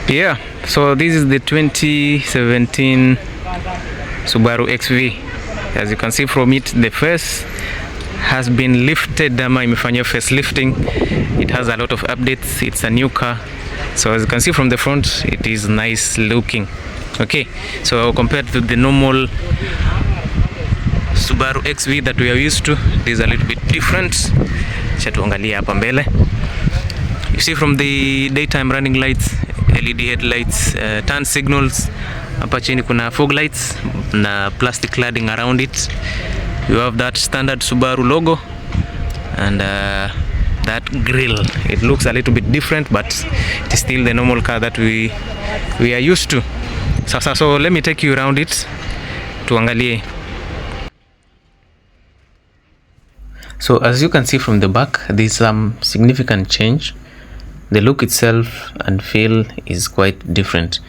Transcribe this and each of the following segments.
Yeah, so this is the 2017 Subaru XV. As you can see from it, the face has been lifted, ama imefanywa face lifting. It has a lot of updates. It's a new car, so as you can see from the front, it is nice looking. Okay, so compared to the normal Subaru XV that we are used to, it is a little bit different. Acha tuangalia hapa mbele. You see from the daytime running lights, LED headlights, turn signals. Hapa chini kuna fog lights na plastic cladding around it. You have that standard Subaru logo and that grille. It looks a little bit different, but it is still the normal car that we are used to. So let me take you around it. Tuangalie. So as you can see from the back, there is some significant change. The look itself and feel is quite different.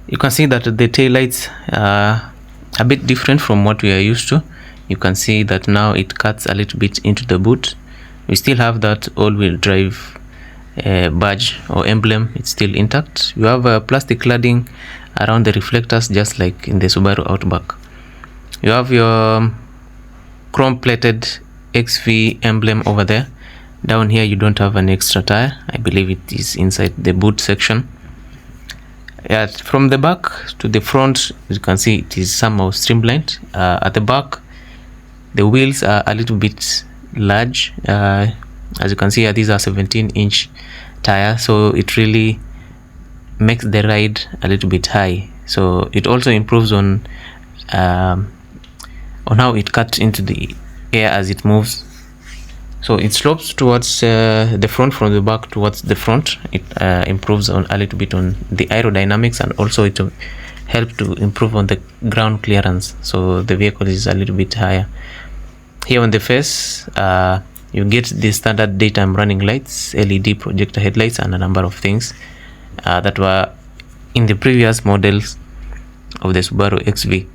You can see that the tail lights are a bit different from what we are used to. You can see that now it cuts a little bit into the boot. We still have that all-wheel drive badge or emblem. It's still intact. You have a plastic cladding around the reflectors, just like in the Subaru Outback. You have your chrome-plated XV emblem over there. Down here you don't have an extra tire. I believe it is inside the boot section. Yeah, from the back to the front, you can see it is somehow streamlined. At the back, the wheels are a little bit large. As you can see here, these are 17-inch tires, so it really makes the ride a little bit high. So it also improves on how it cuts into the air as it moves. So it slopes towards the front from the back towards the front. It improves on a little bit on the aerodynamics, and also it will help to improve on the ground clearance, so the vehicle is a little bit higher. Here on the face, you get the standard daytime running lights, LED projector headlights, and a number of things that were in the previous models of the Subaru XV.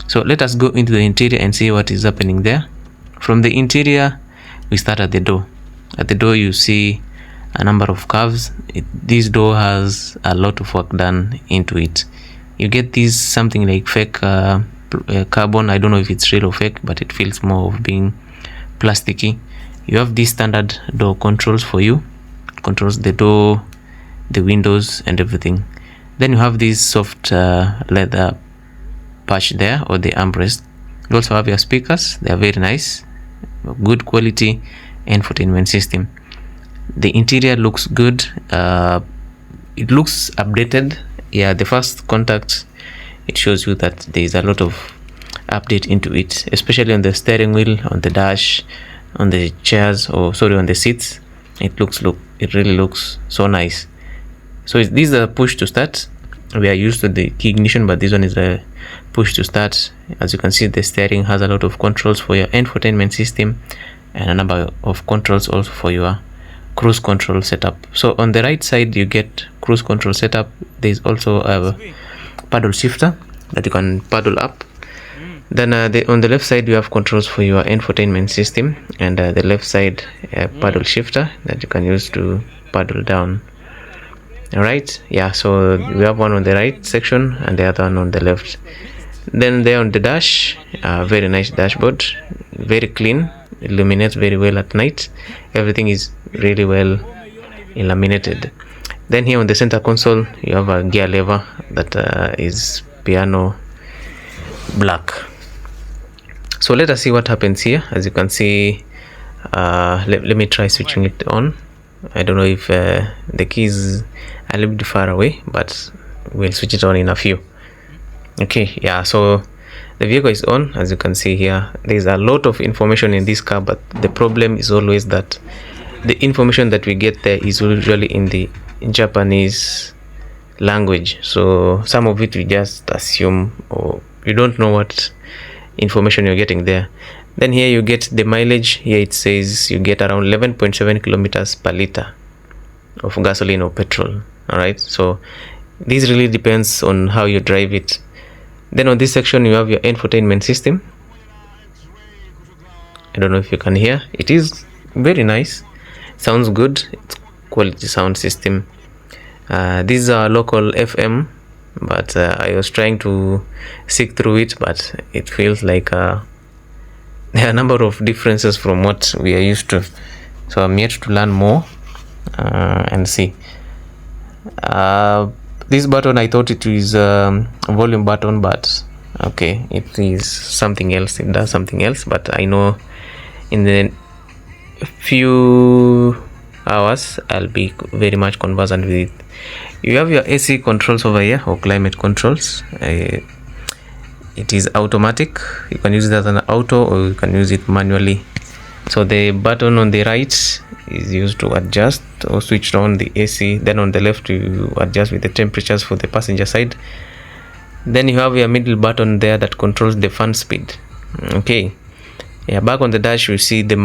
So let us go into the interior and see what is happening there. From the interior, we start at the door. At the door you see a number of curves. This door has a lot of work done into it. You get this something like fake carbon. I don't know if it's real or fake, but it feels more of being plasticky. You have these standard door controls for you. It controls the door, the windows, and everything. Then you have this soft leather patch there, or the armrest. You also have your speakers. They are very nice, good quality infotainment system. The interior looks good. It looks updated. Yeah, the first contact, it shows you that there is a lot of update into it, especially on the steering wheel, on the dash, on the chairs, or sorry, on the seats. It really looks so nice. So these are push to start. We are used to the key ignition, but this one is a push to start. As you can see, the steering has a lot of controls for your infotainment system, and a number of controls also for your cruise control setup. So on the right side you get cruise control setup. There is also a paddle shifter that you can paddle up. Then on the left side you have controls for your infotainment system, and the left side paddle shifter that you can use to paddle down. All right, yeah, so we have one on the right section and the other one on the left. Then there on the dash, very nice dashboard, very clean, illuminates very well at night. Everything is really well illuminated. Then here on the center console you have a gear lever that is piano black. So let us see what happens here. As you can see, let me try switching it on. I don't know if the key is a little bit far away, but we'll switch it on in a few. Okay, yeah, so the vehicle is on. As you can see here, there's a lot of information in this car, but the problem is always that the information that we get there is usually in the Japanese language. So some of it we just assume, or you don't know what information you're getting there. Then here you get the mileage. Here it says you get around 11.7 kilometers per liter of gasoline or petrol. All right, so this really depends on how you drive it. Then on this section you have your infotainment system. I don't know if you can hear. It is very nice, sounds good. It's quality sound system. This is our local FM, but I was trying to seek through it, but it feels like there are a number of differences from what we are used to. So I'm yet to learn more and see. This button, I thought it is a volume button, but okay, it is something else. It does something else, but I know in the few hours I'll be very much conversant with it. You have your AC controls over here, or climate controls. It is automatic. You can use it as an auto, or you can use it manually. So the button on the right is used to adjust or switch on the AC. Then on the left you adjust with the temperatures for the passenger side. Then you have your middle button there that controls the fan speed. Okay, yeah, back on the dash you see the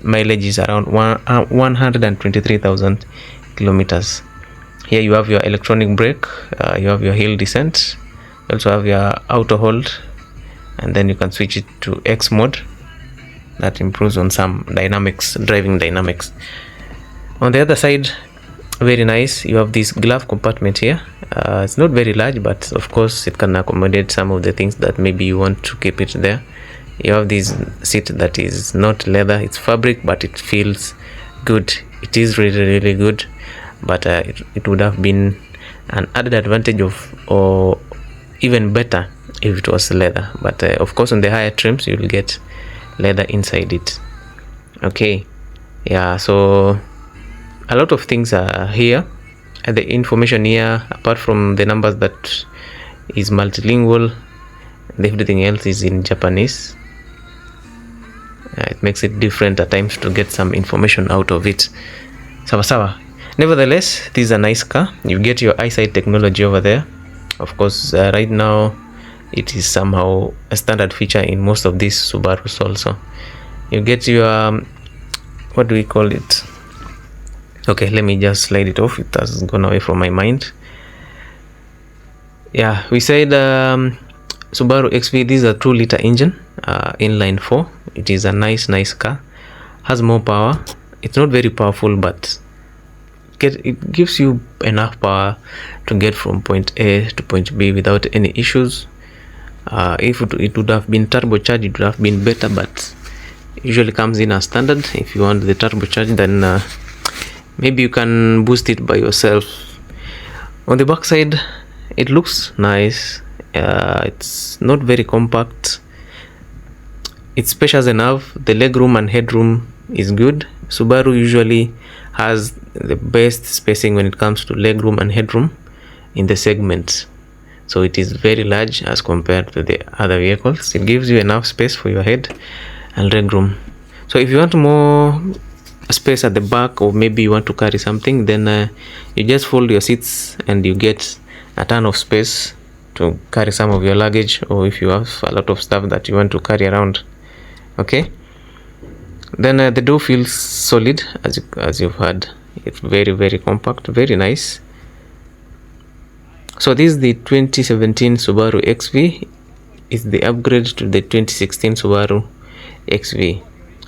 mileage is around 123,000 kilometers. Here you have your electronic brake, you have your hill descent, you also have your auto hold, and then you can switch it to X mode. That improves on some dynamics, driving dynamics. On the other side, very nice, you have this glove compartment here. It's not very large, but of course it can accommodate some of the things that maybe you want to keep it there. You have this seat that is not leather, it's fabric, but it feels good. It is really good, but it would have been an added advantage or even better if it was leather. But of course on the higher trims you will get leather inside it. Okay, yeah, so a lot of things are here, and the information here, apart from the numbers, that is multilingual, everything else is in Japanese. It makes it different at times to get some information out of it. Sawa. Nevertheless, this is a nice car. You get your eyesight technology over there. Of course, right now it is somehow a standard feature in most of these Subarus also. You get your what do we call it? Okay, let me just slide it off. It has gone away from my mind. Yeah, we said Subaru XV. This is a 2-liter engine, inline 4. It is a nice car. Has more power. It's not very powerful, but it gives you enough power to get from point A to point B without any issues. If it would have been turbocharged, it would have been better, but usually comes in as standard. If you want the turbocharged, then maybe you can boost it by yourself. On the back side, it looks nice. It's not very compact. It's spacious enough. The legroom and headroom is good. Subaru usually has the best spacing when it comes to legroom and headroom in the segment. So it is very large as compared to the other vehicles. It gives you enough space for your head and legroom. So if you want more space at the back, or maybe you want to carry something, then you just fold your seats and you get a ton of space to carry some of your luggage, or if you have a lot of stuff that you want to carry around. Okay, then the door feels solid, as you've heard. It's very compact, very nice. So this is the 2017 Subaru XV. It's the upgrade to the 2016 Subaru XV.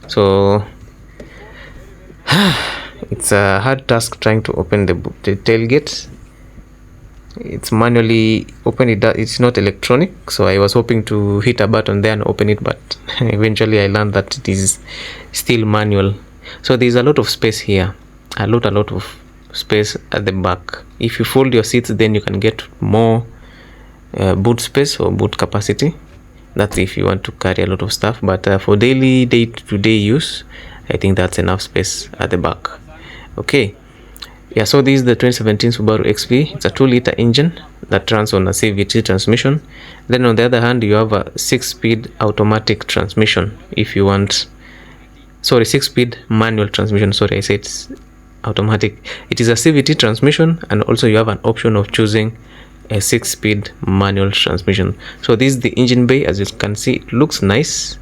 So it's a hard task trying to open the tailgate. It's manually open. It's not electronic, so I was hoping to hit a button there and open it, but eventually I learned that it is still manual. So there's a lot of space here, a lot of space at the back. If you fold your seats, then you can get more boot space or boot capacity. That's if you want to carry a lot of stuff, but for daily day-to-day use, I think that's enough space at the back. Okay, yeah, so this is the 2017 Subaru XV. It's a 2-liter engine that runs on a CVT transmission. Then on the other hand, you have a 6-speed automatic transmission. If you want, 6-speed manual transmission. Sorry, I said automatic. It is a CVT transmission, and also you have an option of choosing a 6-speed manual transmission. So this is the engine bay. As you can see, it looks nice.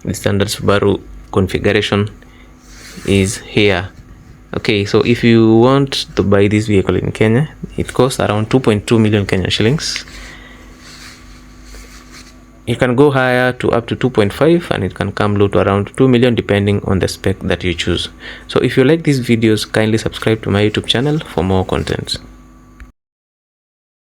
The standard Subaru configuration is here. Okay, so if you want to buy this vehicle in Kenya, it costs around 2.2 million Kenyan shillings. You can go higher to up to 2.5, and it can come low to around 2 million depending on the spec that you choose. So if you like these videos, kindly subscribe to my YouTube channel for more content.